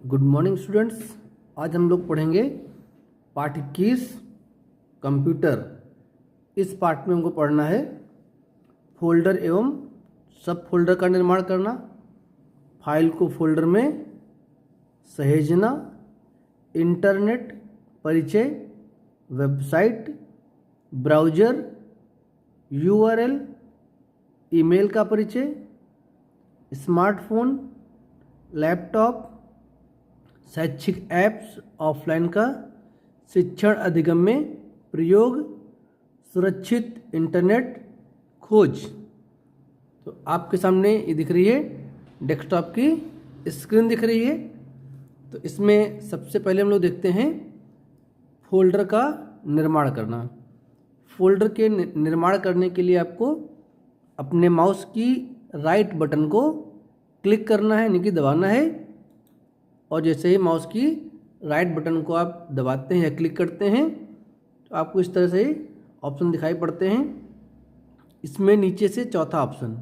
Good morning students. आज हम लोग पढ़ेंगे पाठ 21 कंप्यूटर। इस पाठ में हमको पढ़ना है फोल्डर एवं सब फोल्डर का निर्माण करना, फाइल को फोल्डर में सहेजना, इंटरनेट परिचय, वेबसाइट, ब्राउज़र, यूआरएल, ईमेल का परिचय, स्मार्टफोन, लैपटॉप, शैक्षिक ऐप्स ऑफलाइन का शिक्षण अधिगम में प्रयोग, सुरक्षित इंटरनेट खोज। तो आपके सामने ये दिख रही है डेस्कटॉप की स्क्रीन दिख रही है। तो इसमें सबसे पहले हम लोग देखते हैं फोल्डर का निर्माण करना। फोल्डर के निर्माण करने के लिए आपको अपने माउस की राइट बटन को क्लिक करना है, यानी कि दबाना है। और जैसे ही माउस की राइट बटन को आप दबाते हैं या क्लिक करते हैं तो आपको इस तरह से ऑप्शन दिखाई पड़ते हैं। इसमें नीचे से चौथा ऑप्शन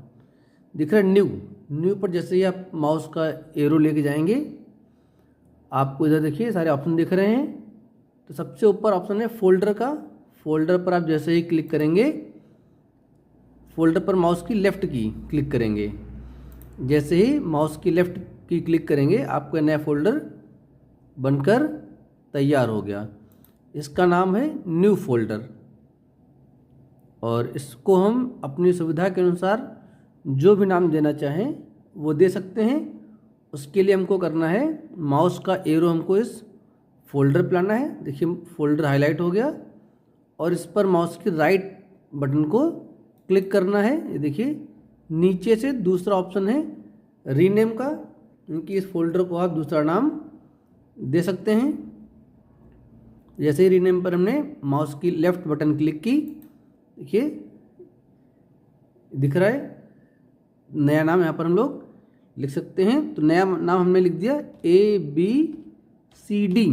दिख रहा है न्यू पर जैसे ही आप माउस का एरो लेके जाएंगे आपको इधर देखिए सारे ऑप्शन दिख रहे हैं। तो सबसे ऊपर ऑप्शन है फोल्डर का। फोल्डर पर आप जैसे ही क्लिक करेंगे, फोल्डर पर माउस की लेफ़्ट की क्लिक करेंगे, जैसे ही माउस की लेफ़्ट की क्लिक करेंगे आपका नया फोल्डर बनकर तैयार हो गया। इसका नाम है न्यू फोल्डर और इसको हम अपनी सुविधा के अनुसार जो भी नाम देना चाहें वो दे सकते हैं। उसके लिए हमको करना है माउस का एरो हमको इस फोल्डर पर लाना है। देखिए फोल्डर हाईलाइट हो गया और इस पर माउस की राइट बटन को क्लिक करना है। ये देखिए नीचे से दूसरा ऑप्शन है रीनेम का, क्योंकि इस फोल्डर को आप दूसरा नाम दे सकते हैं। जैसे ही रीनेम पर हमने माउस की लेफ़्ट बटन क्लिक की, देखिए दिख रहा है नया नाम यहाँ पर हम लोग लिख सकते हैं। तो नया नाम हमने लिख दिया ABCD।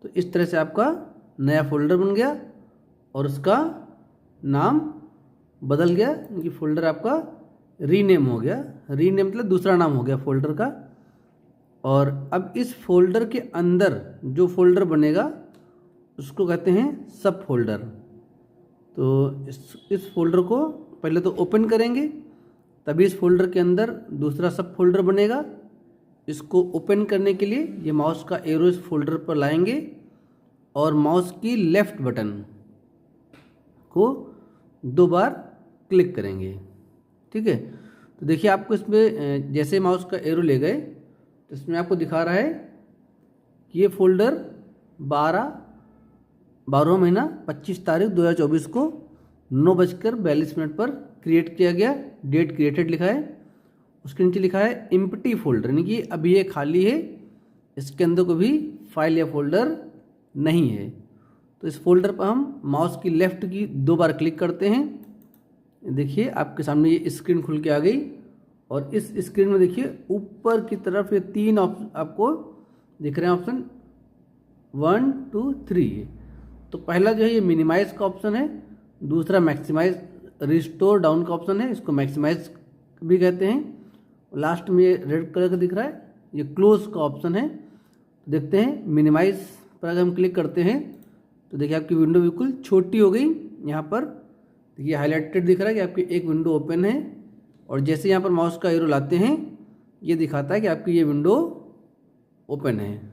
तो इस तरह से आपका नया फोल्डर बन गया और उसका नाम बदल गया, क्योंकि फोल्डर आपका रीनेम हो गया। रीनेम मतलब दूसरा नाम हो गया फोल्डर का। और अब इस फोल्डर के अंदर जो फोल्डर बनेगा उसको कहते हैं सब फोल्डर। तो इस फोल्डर को पहले तो ओपन करेंगे, तभी इस फोल्डर के अंदर दूसरा सब फोल्डर बनेगा। इसको ओपन करने के लिए ये माउस का एरो इस फोल्डर पर लाएंगे और माउस की लेफ़्ट बटन को 2 बार क्लिक करेंगे। ठीक है। तो देखिए आपको इसमें जैसे माउस का एरो ले गए तो इसमें आपको दिखा रहा है कि ये फोल्डर 12वां महीना 25 तारीख 2024 को 9:42 पर क्रिएट किया गया। डेट क्रिएटेड लिखा है, उसके नीचे लिखा है एम्प्टी फोल्डर, यानी कि अभी ये खाली है, इसके अंदर कोई भी फाइल या फोल्डर नहीं है। तो इस फोल्डर पर हम माउस की लेफ़्ट की 2 बार क्लिक करते हैं। देखिए आपके सामने ये स्क्रीन खुल के आ गई और इस स्क्रीन में देखिए ऊपर की तरफ ये 3 ऑप्शन आपको दिख रहे हैं, ऑप्शन 1 2 3। तो पहला जो है ये मिनिमाइज का ऑप्शन है, दूसरा मैक्सिमाइज रिस्टोर डाउन का ऑप्शन है, इसको मैक्सिमाइज भी कहते हैं। लास्ट में ये रेड कलर का दिख रहा है ये क्लोज का ऑप्शन है। देखते हैं मिनिमाइज पर अगर हम क्लिक करते हैं तो देखिए आपकी विंडो बिल्कुल छोटी हो गई। यहाँ पर देखिए हाईलाइटेड दिख रहा है कि आपकी एक विंडो ओपन है और जैसे यहाँ पर माउस का एरो लाते हैं ये दिखाता है कि आपकी ये विंडो ओपन है।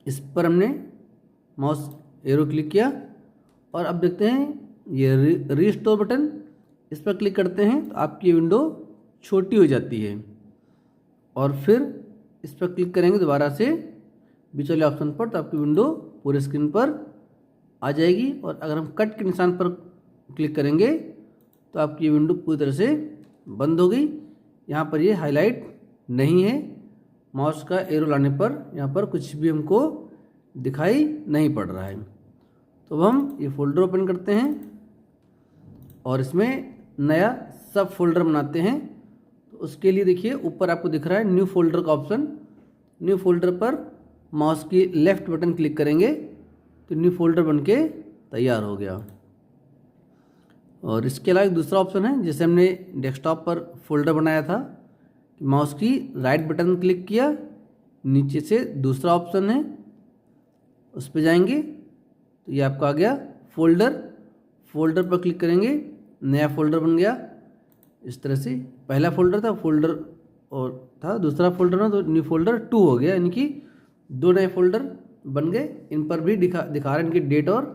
इस पर हमने माउस एरो क्लिक किया और अब देखते हैं ये रीस्टोर बटन, इस पर क्लिक करते हैं तो आपकी विंडो छोटी हो जाती है और फिर इस पर क्लिक करेंगे दोबारा से बीच वाले ऑप्शन पर तो आपकी विंडो पूरे स्क्रीन पर आ जाएगी। और अगर हम कट के निशान पर क्लिक करेंगे तो आपकी ये विंडो पूरी तरह से बंद हो गई। यहाँ पर ये हाईलाइट नहीं है, माउस का एरो लाने पर यहाँ पर कुछ भी हमको दिखाई नहीं पड़ रहा है। तो अब हम ये फोल्डर ओपन करते हैं और इसमें नया सब फोल्डर बनाते हैं। तो उसके लिए देखिए ऊपर आपको दिख रहा है न्यू फोल्डर का ऑप्शन। न्यू फोल्डर पर माउस की लेफ़्ट बटन क्लिक करेंगे तो न्यू फोल्डर बनके तैयार हो गया। और इसके अलावा एक दूसरा ऑप्शन है, जैसे हमने डेस्कटॉप पर फोल्डर बनाया था कि माउस की राइट बटन क्लिक किया, नीचे से दूसरा ऑप्शन है उस पर जाएंगे तो ये आपका आ गया फोल्डर। फोल्डर पर क्लिक करेंगे, नया फोल्डर बन गया इस तरह से। पहला फोल्डर था फोल्डर और था, दूसरा फोल्डर ना तो न्यू फोल्डर 2 हो गया, यानी कि 2 नए फोल्डर बन गए। इन पर भी दिखा रहा है इनकी डेट और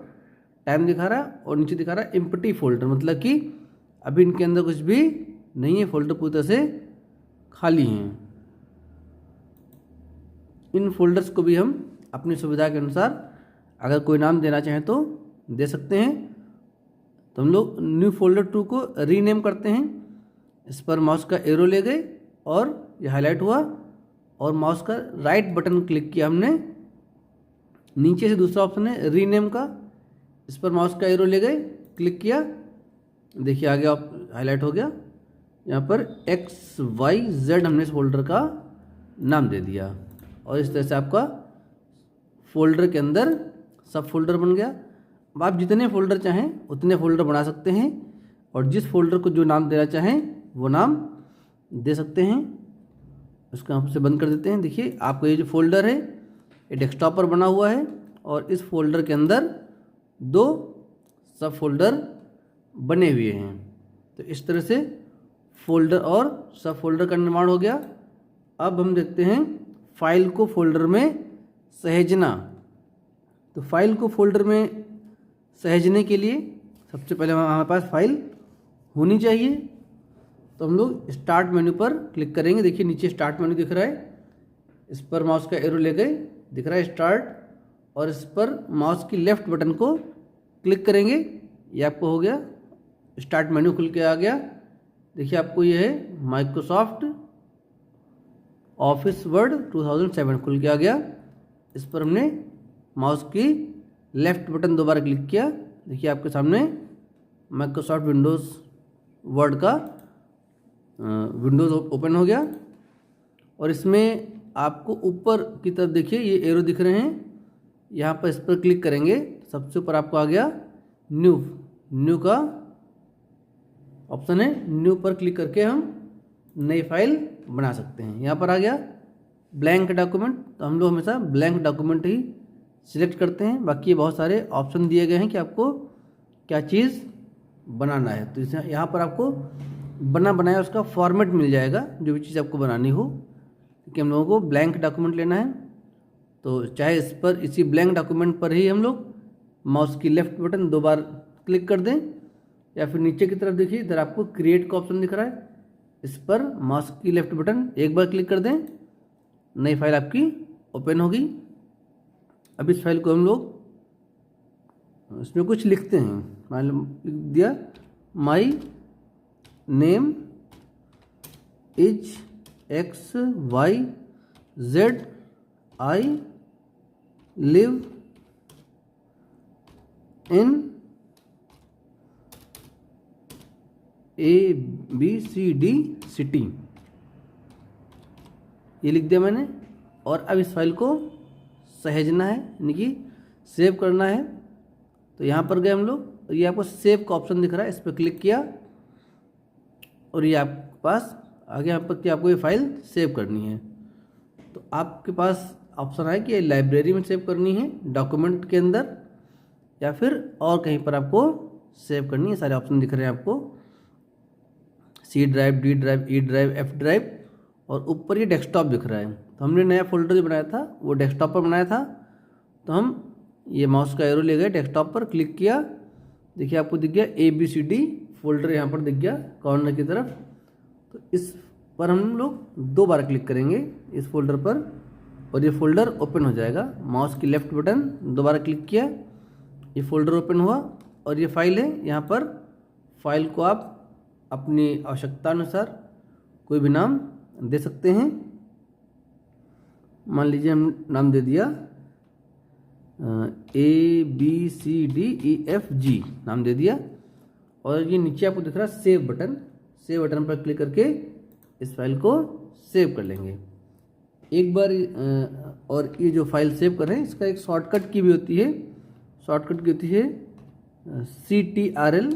टाइम दिखा रहा है, और नीचे दिखा रहा है एम्प्टी फोल्डर, मतलब कि अभी इनके अंदर कुछ भी नहीं है, फोल्डर पूरी तरह से खाली हैं। इन फोल्डर्स को भी हम अपनी सुविधा के अनुसार अगर कोई नाम देना चाहें तो दे सकते हैं। तो हम लोग न्यू फोल्डर 2 को रीनेम करते हैं। इस पर माउस का एरो ले गए और ये हाईलाइट हुआ, और माउस का राइट बटन क्लिक किया हमने, नीचे से दूसरा ऑप्शन है रीनेम का, इस पर माउस का एरो ले गए, क्लिक किया, देखिए आ गया, हाईलाइट हो गया। यहाँ पर XYZ हमने इस फोल्डर का नाम दे दिया, और इस तरह से आपका फोल्डर के अंदर सब फोल्डर बन गया। अब आप जितने फोल्डर चाहें उतने फोल्डर बना सकते हैं, और जिस फोल्डर को जो नाम देना चाहें वो नाम दे सकते हैं। इसको हम से बंद कर देते हैं। देखिए आपका ये जो फोल्डर है ये डेस्कटॉप पर बना हुआ है, और इस फोल्डर के अंदर 2 सब फोल्डर बने हुए हैं। तो इस तरह से फोल्डर और सब फोल्डर का निर्माण हो गया। अब हम देखते हैं फाइल को फोल्डर में सहेजना। तो फाइल को फोल्डर में सहेजने के लिए सबसे पहले हमारे पास फाइल होनी चाहिए। तो हम लोग स्टार्ट मेन्यू पर क्लिक करेंगे। देखिए नीचे स्टार्ट मेन्यू दिख रहा है, इस पर माउस का एरो ले गए, दिख रहा है स्टार्ट, और इस पर माउस की लेफ्ट बटन को क्लिक करेंगे, ये आपको हो गया स्टार्ट मेन्यू खुल के आ गया। देखिए आपको ये है माइक्रोसॉफ्ट ऑफिस वर्ड 2007 खुल के आ गया। इस पर हमने माउस की लेफ्ट बटन दोबारा क्लिक किया, देखिए आपके सामने माइक्रोसॉफ्ट विंडोज़ वर्ड का विंडोज़ ओपन हो गया। और इसमें आपको ऊपर की तरफ देखिए ये एरो दिख रहे हैं, यहाँ पर इस पर क्लिक करेंगे, सबसे ऊपर आपको आ गया न्यू का ऑप्शन है। न्यू पर क्लिक करके हम नई फाइल बना सकते हैं। यहाँ पर आ गया ब्लैंक डॉक्यूमेंट, तो हम लोग हमेशा ब्लैंक डॉक्यूमेंट ही सिलेक्ट करते हैं। बाकी बहुत सारे ऑप्शन दिए गए हैं कि आपको क्या चीज़ बनाना है। तो इसे यहाँ पर आपको बना बनाया उसका फॉर्मेट मिल जाएगा, जो भी चीज़ आपको बनानी हो। क्योंकि हम लोगों को ब्लैंक डॉक्यूमेंट लेना है, तो चाहे इस पर इसी ब्लैंक डॉक्यूमेंट पर ही हम लोग माउस की लेफ्ट बटन 2 बार क्लिक कर दें, या फिर नीचे की तरफ देखिए इधर आपको क्रिएट का ऑप्शन दिख रहा है, इस पर माउस की लेफ्ट बटन 1 बार क्लिक कर दें, नई फाइल आपकी ओपन होगी। अब इस फाइल को हम लोग इसमें कुछ लिखते हैं। मान लो लिख दिया my name is XYZ, I live in ABCD city, ये लिख दिया मैंने। और अब इस फाइल को सहेजना है, यानी कि सेव करना है। तो यहाँ पर गए हम लोग, और ये आपको सेव का ऑप्शन दिख रहा है, इस पर क्लिक किया, और ये आपके पास आगे यहाँ पर कि आपको ये फाइल सेव करनी है। तो आपके पास ऑप्शन है कि लाइब्रेरी में सेव करनी है, डॉक्यूमेंट के अंदर, या फिर और कहीं पर आपको सेव करनी है। सारे ऑप्शन दिख रहे हैं आपको, C drive, D drive, E drive, F drive, और ऊपर ये डेस्कटॉप दिख रहा है। तो हमने नया फोल्डर जो बनाया था वो डेस्कटॉप पर बनाया था, तो हम ये माउस का एरो ले गए, डेस्कटॉप पर क्लिक किया, देखिए आपको दिख गया ABCD फोल्डर यहाँ पर दिख गया कॉर्नर की तरफ। तो इस पर हम लोग 2 बार क्लिक करेंगे इस फोल्डर पर, और ये फोल्डर ओपन हो जाएगा। माउस की लेफ्ट बटन 2 बार क्लिक किया, ये फोल्डर ओपन हुआ, और ये फाइल है। यहाँ पर फाइल को आप अपनी आवश्यकता अनुसार कोई भी नाम दे सकते हैं। मान लीजिए हम नाम दे दिया ABCDEFG नाम दे दिया, और ये नीचे आपको दिख रहा है सेव बटन, सेव बटन पर क्लिक करके इस फाइल को सेव कर लेंगे एक बार। और ये जो फाइल सेव कर रहे हैं इसका एक शॉर्टकट की भी होती है, शॉर्टकट की होती है CTRL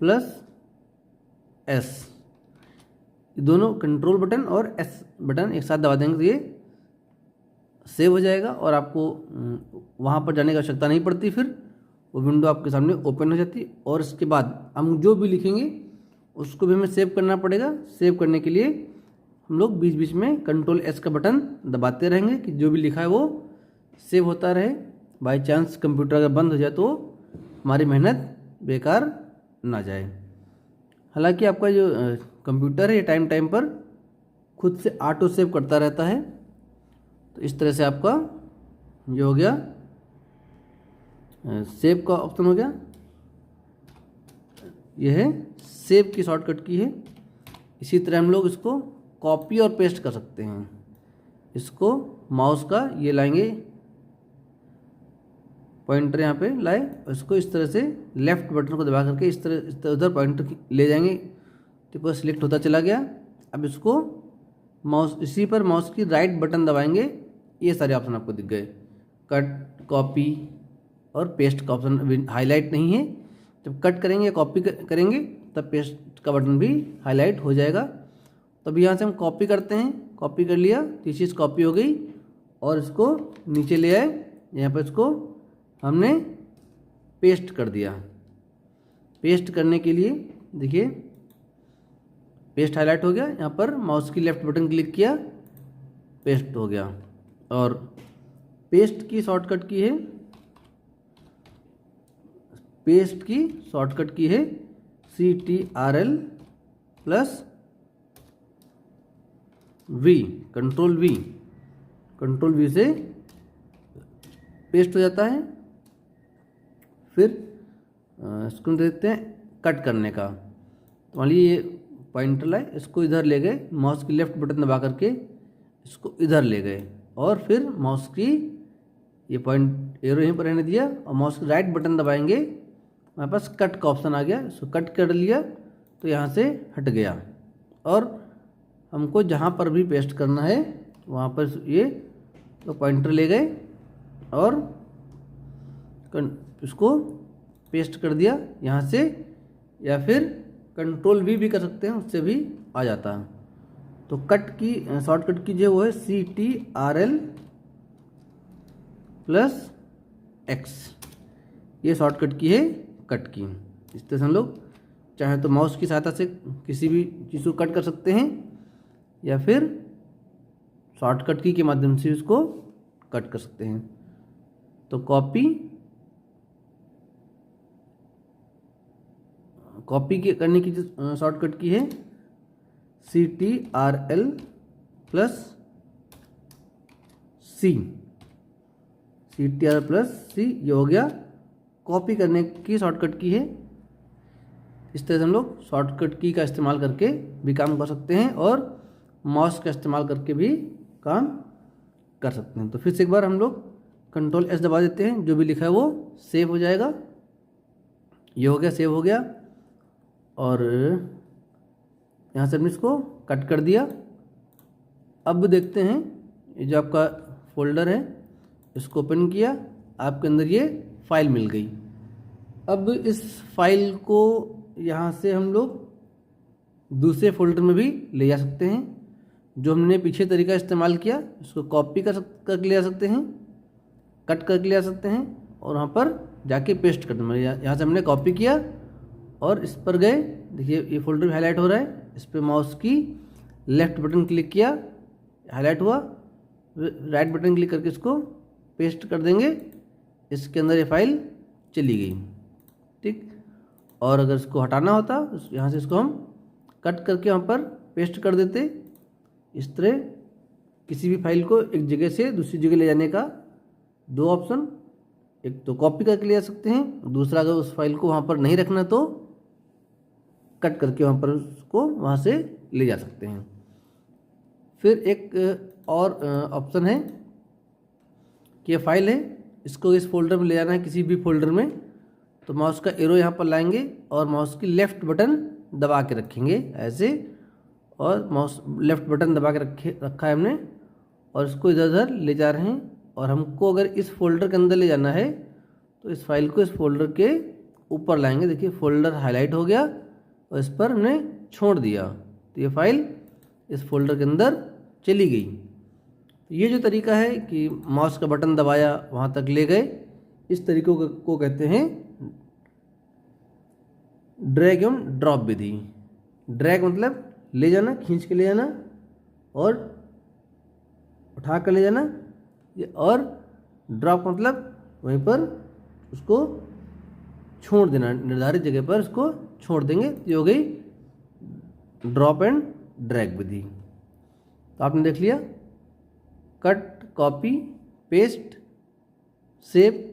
प्लस एस, दोनों कंट्रोल बटन और एस बटन एक साथ दबा देंगे तो ये सेव हो जाएगा और आपको वहाँ पर जाने की आवश्यकता नहीं पड़ती। फिर वो विंडो आपके सामने ओपन हो जाती है और इसके बाद हम जो भी लिखेंगे उसको भी हमें सेव करना पड़ेगा। सेव करने के लिए हम लोग बीच बीच में कंट्रोल एस का बटन दबाते रहेंगे कि जो भी लिखा है वो सेव होता रहे। बाई चांस कंप्यूटर अगर बंद हो जाए तो हमारी मेहनत बेकार ना जाए। हालांकि आपका जो कंप्यूटर है ये टाइम टाइम पर खुद से ऑटो सेव करता रहता है। तो इस तरह से आपका जो हो गया सेव का ऑप्शन हो गया। यह है सेव की शॉर्टकट की है। इसी तरह हम लोग इसको कॉपी और पेस्ट कर सकते हैं। इसको माउस का ये लाएंगे, पॉइंटर यहाँ पे लाए और इसको इस तरह से लेफ्ट बटन को दबा करके इस तरह उधर पॉइंटर ले जाएंगे तो पूरा सिलेक्ट होता चला गया। अब इसको माउस इसी पर माउस की राइट बटन दबाएंगे, ये सारे ऑप्शन आपको दिख गए। कट, कॉपी और पेस्ट का ऑप्शन हाईलाइट नहीं है। जब कट करेंगे या कॉपी करेंगे तब पेस्ट का बटन भी हाईलाइट हो जाएगा। तब यहाँ से हम कॉपी करते हैं, कॉपी कर लिया तो ये चीज़ कॉपी हो गई और इसको नीचे ले आए, यहाँ पर इसको हमने पेस्ट कर दिया। पेस्ट करने के लिए देखिए पेस्ट हाईलाइट हो गया, यहाँ पर माउस की लेफ्ट बटन क्लिक किया, पेस्ट हो गया। और पेस्ट की शॉर्टकट की है, पेस्ट की शॉर्टकट की है CTRL plus V, control V से पेस्ट हो जाता है। फिर इसको देखते हैं कट करने का। तो मान लीजिए ये पॉइंटर लाए, इसको इधर ले गए, माउस की लेफ्ट बटन दबा करके इसको इधर ले गए और फिर माउस की ये पॉइंट एरो यहीं पर रहने दिया और माउस की राइट बटन दबाएंगे, हमारे पास कट का ऑप्शन आ गया। इसको कट कर लिया तो यहाँ से हट गया और हमको जहाँ पर भी पेस्ट करना है वहाँ पर ये तो पॉइंटर ले गए और इसको पेस्ट कर दिया यहाँ से, या फिर कंट्रोल V भी कर सकते हैं, उससे भी आ जाता है। तो कट की शॉर्टकट की जो वो है CTRL प्लस X, ये शॉर्टकट की है कट की। इस तरह से हम लोग चाहे तो माउस की सहायता से किसी भी चीज़ को कट कर सकते हैं या फिर शॉर्टकट की के माध्यम से उसको कट कर सकते हैं। तो कॉपी के करने की जो शॉर्टकट की है CTRL plus C, CTRL plus C, ये हो गया कॉपी करने की शॉर्टकट की है। इस तरह से हम लोग शॉर्टकट की का इस्तेमाल करके भी काम कर सकते हैं और माउस का इस्तेमाल करके भी काम कर सकते हैं। तो फिर से एक बार हम लोग कंट्रोल S दबा देते हैं, जो भी लिखा है वो सेव हो जाएगा। ये हो गया, सेव हो गया और यहाँ से हमने इसको कट कर दिया। अब देखते हैं ये जो आपका फोल्डर है इसको ओपन किया, आपके अंदर ये फाइल मिल गई। अब इस फाइल को यहाँ से हम लोग दूसरे फोल्डर में भी ले जा सकते हैं। जो हमने पीछे तरीका इस्तेमाल किया उसको कॉपी कर ले जा सकते हैं, कट करके ले जा सकते हैं और वहाँ पर जाके पेस्ट कर दें। यहाँ से हमने कॉपी किया और इस पर गए, देखिए ये फोल्डर भी हाईलाइट हो रहा है। इस पर माउस की लेफ्ट बटन क्लिक किया, हाईलाइट हुआ, राइट बटन क्लिक करके इसको पेस्ट कर देंगे। इसके अंदर ये फाइल चली गई, ठीक। और अगर इसको हटाना होता यहाँ से इसको हम कट करके वहाँ पर पेस्ट कर देते। इस तरह किसी भी फाइल को एक जगह से दूसरी जगह ले जाने का दो ऑप्शन, एक तो कॉपी करके ले जा सकते हैं, दूसरा अगर उस फाइल को वहाँ पर नहीं रखना तो कट करके वहाँ पर उसको वहाँ से ले जा सकते हैं। फिर एक और ऑप्शन है कि ये फाइल है, इसको इस फोल्डर में ले जाना है किसी भी फोल्डर में, तो माउस का एरो यहाँ पर लाएंगे और माउस की लेफ्ट बटन दबा के रखेंगे ऐसे, और माउस लेफ्ट बटन दबा के रखा है हमने और इसको इधर उधर ले जा रहे हैं। और हमको अगर इस फोल्डर के अंदर ले जाना है तो इस फाइल को इस फोल्डर के ऊपर लाएंगे। देखिए फोल्डर हाईलाइट हो गया और इस पर हमने छोड़ दिया तो ये फाइल इस फोल्डर के अंदर चली गई। तो ये जो तरीका है कि माउस का बटन दबाया वहाँ तक ले गए, इस तरीकों को कहते हैं ड्रैग एवं ड्रॉप विधि। ड्रैग मतलब ले जाना, खींच के ले जाना और उठा कर ले जाना, और ड्रॉप मतलब वहीं पर उसको छोड़ देना, निर्धारित जगह पर उसको छोड़ देंगे। ये हो गई ड्रॉप एंड ड्रैग विधि। तो आपने देख लिया कट, कॉपी, पेस्ट, सेव।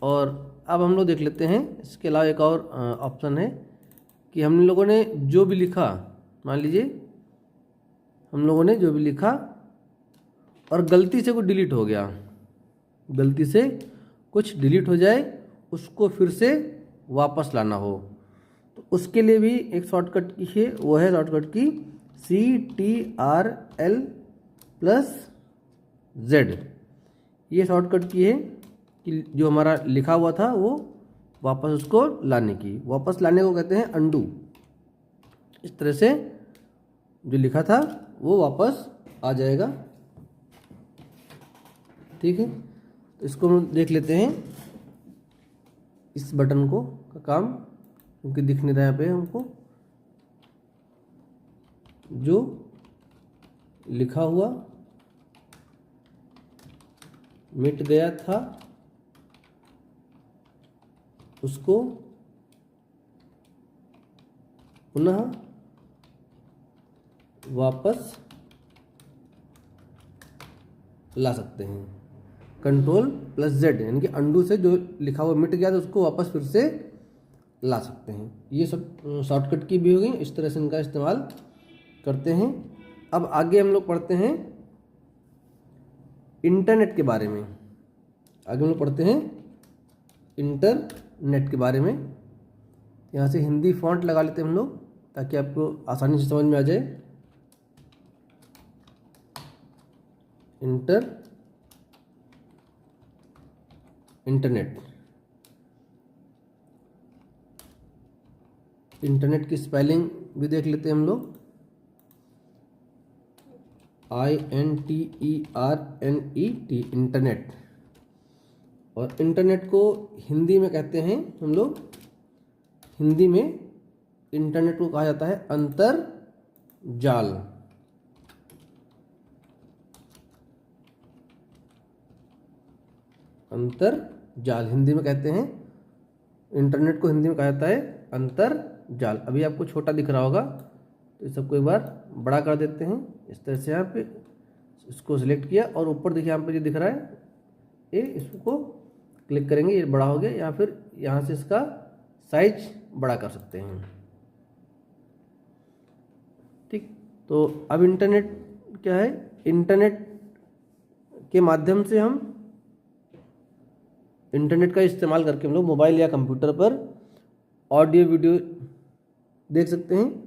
और अब हम लोग देख लेते हैं इसके अलावा एक और ऑप्शन है कि हम लोगों ने जो भी लिखा, मान लीजिए हम लोगों ने जो भी लिखा और गलती से कुछ डिलीट हो गया, गलती से कुछ डिलीट हो जाए, उसको फिर से वापस लाना हो, तो उसके लिए भी एक शॉर्टकट की है, वो है शॉर्टकट की CTRL+Z। ये शॉर्टकट की है कि जो हमारा लिखा हुआ था वो वापस उसको लाने की, वापस लाने को कहते हैं अंडू। इस तरह से जो लिखा था वो वापस आ जाएगा। ठीक है, तो इसको हम देख लेते हैं इस बटन को का काम, क्योंकि दिख नहीं रहा है यहाँ पे हमको। जो लिखा हुआ मिट गया था उसको पुनः वापस ला सकते हैं। Ctrl+Z, यानी कि अंडू से जो लिखा हुआ मिट गया था उसको वापस फिर से ला सकते हैं। ये सब शॉर्टकट की भी हो गई, इस तरह से इनका इस्तेमाल करते हैं। अब आगे हम लोग पढ़ते हैं इंटरनेट के बारे में। आगे हम लोग पढ़ते हैं इंटरनेट के बारे में। यहाँ से हिंदी फॉन्ट लगा लेते हैं हम लोग ताकि आपको आसानी से समझ में आ जाए। इंटरनेट, इंटरनेट की स्पेलिंग भी देख लेते हैं हम लोग। INTERNET, internet. और इंटरनेट को हिंदी में कहते हैं हम लोग, हिंदी में इंटरनेट को कहा जाता है अंतरजाल। अंतरजाल हिंदी में कहते हैं, इंटरनेट को हिंदी में कहा जाता है अंतरजाल। अभी आपको छोटा दिख रहा होगा तो इस सबको एक बार बड़ा कर देते हैं। इस तरह से यहाँ पे इसको सिलेक्ट किया और ऊपर देखिए यहाँ पे जो दिख रहा है ये, इसको क्लिक करेंगे, ये बड़ा हो गया। या फिर यहाँ से इसका साइज बड़ा कर सकते हैं। ठीक, तो अब इंटरनेट क्या है? इंटरनेट के माध्यम से हम इंटरनेट का इस्तेमाल करके हम लोग मोबाइल या कंप्यूटर पर ऑडियो वीडियो देख सकते हैं।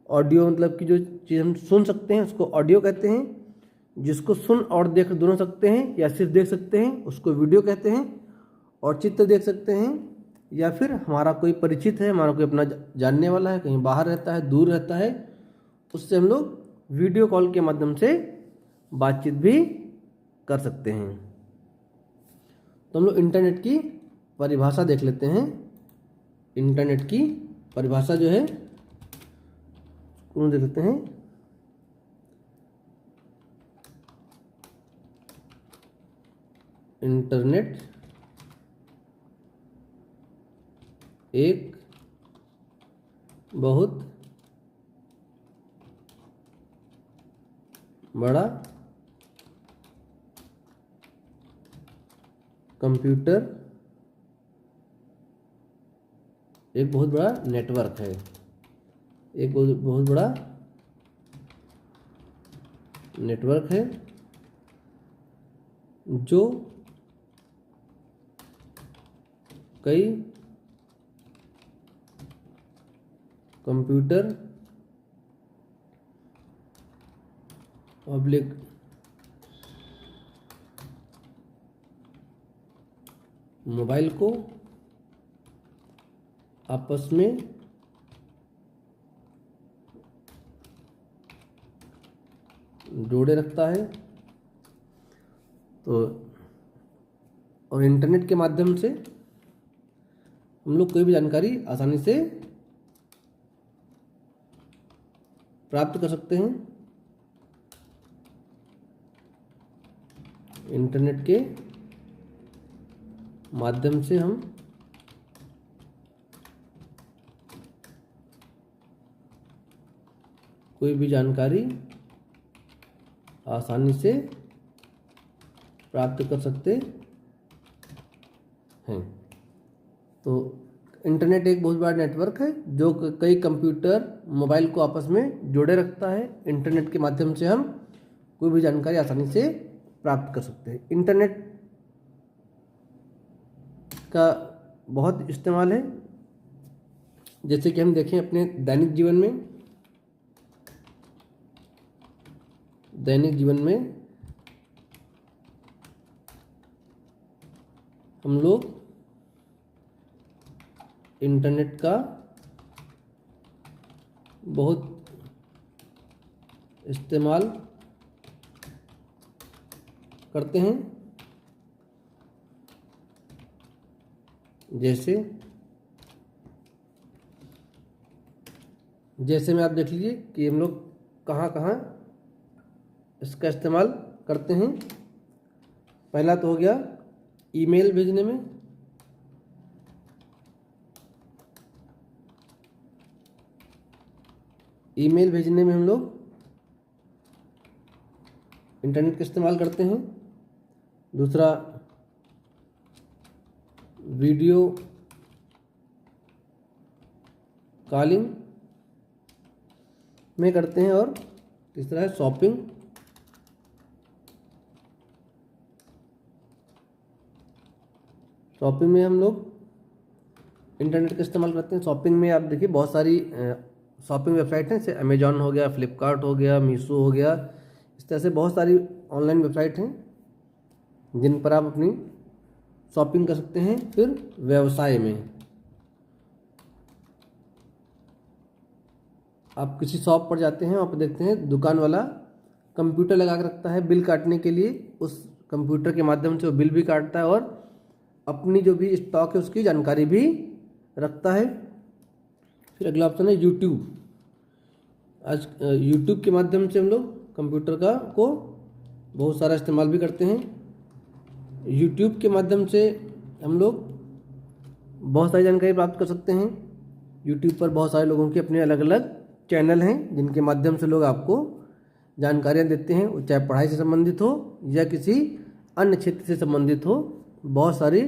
ऑडियो मतलब कि जो चीज़ हम सुन सकते हैं उसको ऑडियो कहते हैं। जिसको सुन और देख दोनों सकते हैं या सिर्फ देख सकते हैं उसको वीडियो कहते हैं। और चित्र देख सकते हैं या फिर हमारा कोई परिचित है, हमारा कोई अपना जानने वाला है, कहीं बाहर रहता है, दूर रहता है, उससे हम लोग वीडियो कॉल के माध्यम से बातचीत भी कर सकते हैं। तो हम लोग इंटरनेट की परिभाषा देख लेते हैं। इंटरनेट की परिभाषा जो है देख लेते हैं। इंटरनेट एक बहुत बड़ा कंप्यूटर, एक बहुत बड़ा नेटवर्क है, एक बहुत बड़ा नेटवर्क है जो कई कंप्यूटर, पब्लिक मोबाइल को आपस में जोड़े रखता है। तो और इंटरनेट के माध्यम से हम लोग कोई भी जानकारी आसानी से प्राप्त कर सकते हैं। इंटरनेट के माध्यम से हम कोई भी जानकारी आसानी से प्राप्त कर सकते हैं। तो इंटरनेट एक बहुत बड़ा नेटवर्क है जो कई कंप्यूटर मोबाइल को आपस में जोड़े रखता है। इंटरनेट के माध्यम से हम कोई भी जानकारी आसानी से प्राप्त कर सकते हैं। इंटरनेट का बहुत इस्तेमाल है, जैसे कि हम देखें अपने दैनिक जीवन में हम लोग इंटरनेट का बहुत इस्तेमाल करते हैं। जैसे में आप देख लीजिए कि हम लोग कहाँ कहाँ इसका इस्तेमाल करते हैं। पहला तो हो गया ईमेल भेजने में, ईमेल भेजने में हम लोग इंटरनेट का इस्तेमाल करते हैं। दूसरा वीडियो कॉलिंग में करते हैं। और तीसरा है शॉपिंग। शॉपिंग में हम लोग इंटरनेट का इस्तेमाल करते हैं। शॉपिंग में आप देखिए बहुत सारी शॉपिंग वेबसाइट हैं, जैसे अमेजॉन हो गया, फ्लिपकार्ट हो गया, मीशो हो गया। इस तरह से बहुत सारी ऑनलाइन वेबसाइट हैं जिन पर आप अपनी शॉपिंग कर सकते हैं। फिर व्यवसाय में आप किसी शॉप पर जाते हैं, वहाँ पर देखते हैं दुकान वाला कंप्यूटर लगा कर रखता है बिल काटने के लिए। उस कंप्यूटर के माध्यम से वो बिल भी काटता है और अपनी जो भी स्टॉक है उसकी जानकारी भी रखता है। फिर अगला ऑप्शन है यूट्यूब। आज यूट्यूब के माध्यम से हम लोग कंप्यूटर को बहुत सारा इस्तेमाल भी करते हैं। यूट्यूब के माध्यम से हम लोग बहुत सारी जानकारी प्राप्त कर सकते हैं। यूट्यूब पर बहुत सारे लोगों के अपने अलग अलग चैनल हैं जिनके माध्यम से लोग आपको जानकारियाँ देते हैं, चाहे पढ़ाई से संबंधित हो या किसी अन्य क्षेत्र से संबंधित हो। बहुत सारी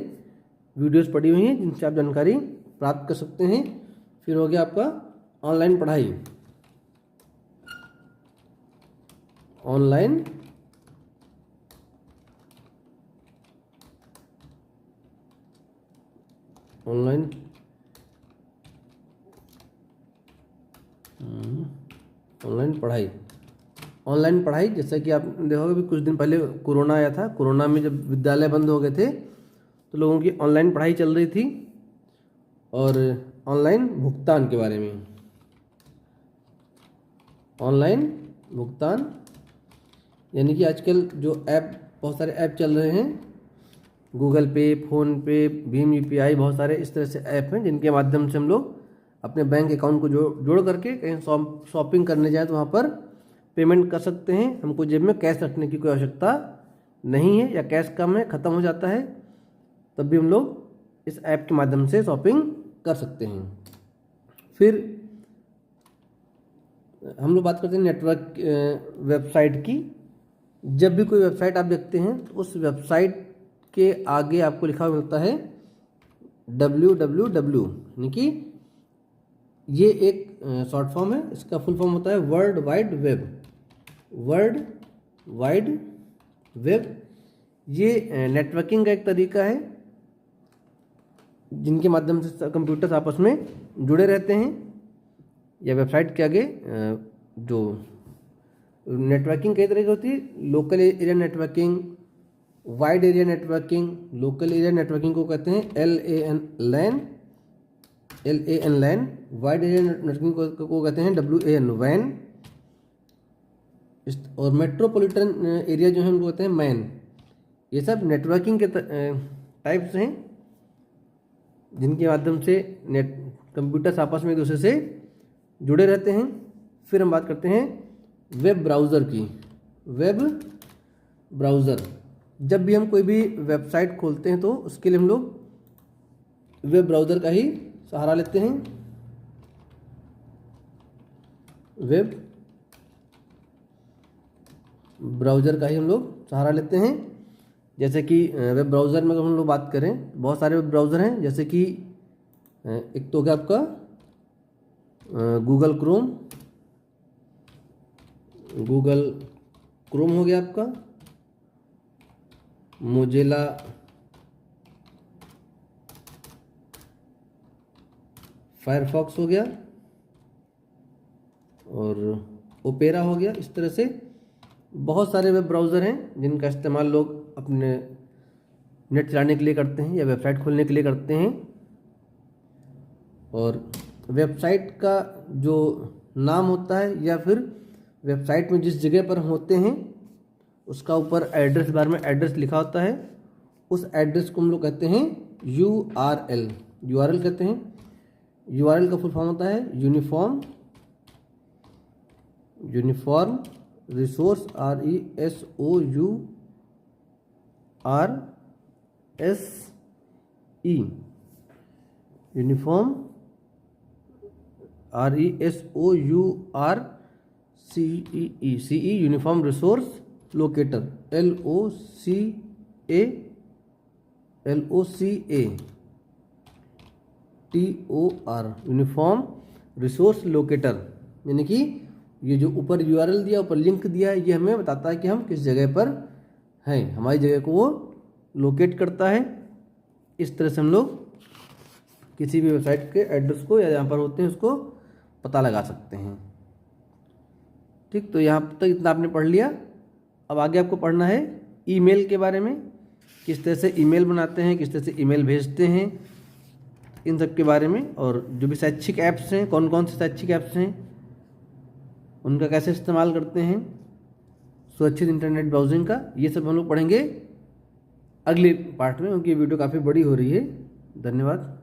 वीडियोस पड़ी हुई हैं जिनसे आप जानकारी प्राप्त कर सकते हैं। फिर हो गया आपका ऑनलाइन पढ़ाई। ऑनलाइन ऑनलाइन पढ़ाई जैसा कि आप देखोगे भी कुछ दिन पहले कोरोना आया था। कोरोना में जब विद्यालय बंद हो गए थे तो लोगों की ऑनलाइन पढ़ाई चल रही थी। और ऑनलाइन भुगतान के बारे में, ऑनलाइन भुगतान यानी कि आजकल जो बहुत सारे ऐप चल रहे हैं, गूगल पे, फ़ोन पे, भीम यूपीआई, बहुत सारे इस तरह से ऐप हैं जिनके माध्यम से हम लोग अपने बैंक अकाउंट को जोड़ करके कहीं शॉपिंग करने जाए तो वहाँ पर पेमेंट कर सकते हैं। हमको जेब में कैश रखने की कोई आवश्यकता नहीं है, या कैश कम है, ख़त्म हो जाता है, तब भी हम लोग इस ऐप के माध्यम से शॉपिंग कर सकते हैं। फिर हम लोग बात करते हैं नेटवर्क वेबसाइट की। जब भी कोई वेबसाइट आप देखते हैं तो उस वेबसाइट के आगे आपको लिखा हुआ मिलता है www, यानी कि ये एक शॉर्ट फॉर्म है। इसका फुल फॉर्म होता है world wide web. World wide web ये नेटवर्किंग का एक तरीका है जिनके माध्यम से कंप्यूटर्स आपस में जुड़े रहते हैं। या वेबसाइट के आगे जो नेटवर्किंग कई तरह की होती है, local area networking, wide area networking. Local area networking को कहते हैं LAN, LAN लैन, वाइड एरिया नेटवर्किंग को कहते हैं WAN वैन, और मेट्रोपॉलिटन एरिया जो है उनको कहते हैं मैन। ये सब नेटवर्किंग के टाइप्स हैं जिनके माध्यम से नेट कंप्यूटर्स आपस में एक दूसरे से जुड़े रहते हैं। फिर हम बात करते हैं वेब ब्राउज़र की। वेब ब्राउज़र, जब भी हम कोई भी वेबसाइट खोलते हैं तो उसके लिए हम लोग वेब ब्राउज़र का ही सहारा लेते हैं। वेब ब्राउज़र का ही हम लोग सहारा लेते हैं। जैसे कि वेब ब्राउज़र में अगर हम लोग बात करें, बहुत सारे वेब ब्राउज़र हैं। जैसे कि एक तो हो गया आपका गूगल क्रोम हो गया आपका, मोजिला फायरफॉक्स हो गया, और ओपेरा हो गया। इस तरह से बहुत सारे वेब ब्राउज़र हैं जिनका इस्तेमाल लोग अपने नेट चलाने के लिए करते हैं या वेबसाइट खोलने के लिए करते हैं। और वेबसाइट का जो नाम होता है या फिर वेबसाइट में जिस जगह पर हम होते हैं उसका ऊपर एड्रेस बार में एड्रेस लिखा होता है, उस एड्रेस को हम लोग कहते हैं URL कहते हैं। URL का फुल फॉर्म होता है uniform resource, RESOURCE, uniform RESOURCE, uniform resource locator, LOCATOR, uniform resource locator. यानी कि ये जो ऊपर URL दिया, ऊपर लिंक दिया है, ये हमें बताता है कि हम किस जगह पर हैं, हमारी जगह को वो लोकेट करता है। इस तरह से हम लोग किसी भी वेबसाइट के एड्रेस को या जहाँ पर होते हैं उसको पता लगा सकते हैं। ठीक, तो यहाँ तक इतना आपने पढ़ लिया। अब आगे आपको पढ़ना है ईमेल के बारे में, किस तरह से ईमेल बनाते हैं, किस तरह से ईमेल भेजते हैं, इन सब के बारे में। और जो भी शैक्षिक ऐप्स हैं, कौन कौन से शैक्षिक ऐप्स हैं, उनका कैसे इस्तेमाल करते हैं, सुरक्षित इंटरनेट ब्राउजिंग का, ये सब हम लोग पढ़ेंगे अगले पार्ट में, क्योंकि वीडियो काफ़ी बड़ी हो रही है। धन्यवाद।